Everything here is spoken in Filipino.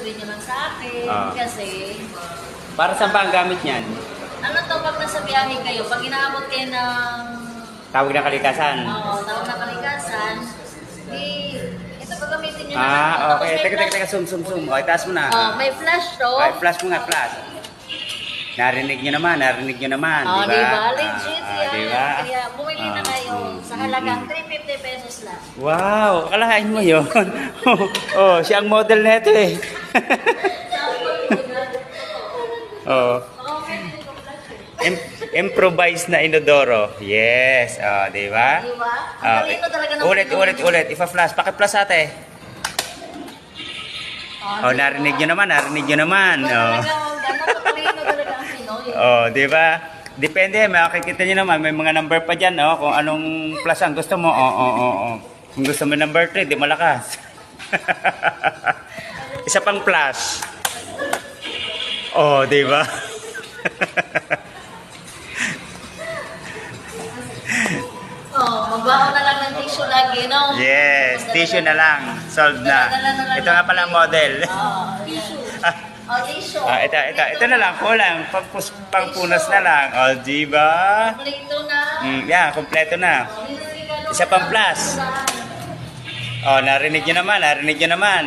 sabihin nyo lang sa akin. Ah. Kasi, Para saan ba ang gamit niyan? ano to, pag nasa biyahe kayo, pag inaabot kayo ng Tawag ng kalikasan. tawag na kalikasan, ito gagamitin nyo na lang. Ah, Tapos okay. may Teka, flash- zoom. Okay, taas mo na. may flash to. Okay, flash mo nga, flash. Narinig nyo naman, di ba? Diba? Legit yan. Diba? Kaya bumili na kayo sa halagang 350 pesos lang. Wow, akalain mo yun. Oh, siya ang model na ito eh. Oh, improvised na inodoro. Yes, di ba? Diba? Ang talino talaga ng Ulit. Ipa-flash. Paki-flash ate. Oh, narinig nyo naman. Oh. Talino talaga ang Pinoy. Oh, di ba? Depende, makikita niyo naman, may mga number pa diyan, oh, kung anong plus ang gusto mo. Oh. Kung gusto mo number 3, di malakas. Isa pang plus. Oh, di ba? Magbaon na lang ng tissue lagi, no? Yes, tissue na lang. Solved na. Ito nga pala ang model. Tissue. Ah, Tissue. ito na lang, kulang. Pangpunas na lang. Oh, di ba? Kompleto na. Yeah, kompleto na. Isa pang plus. Oh, narinig nyo naman.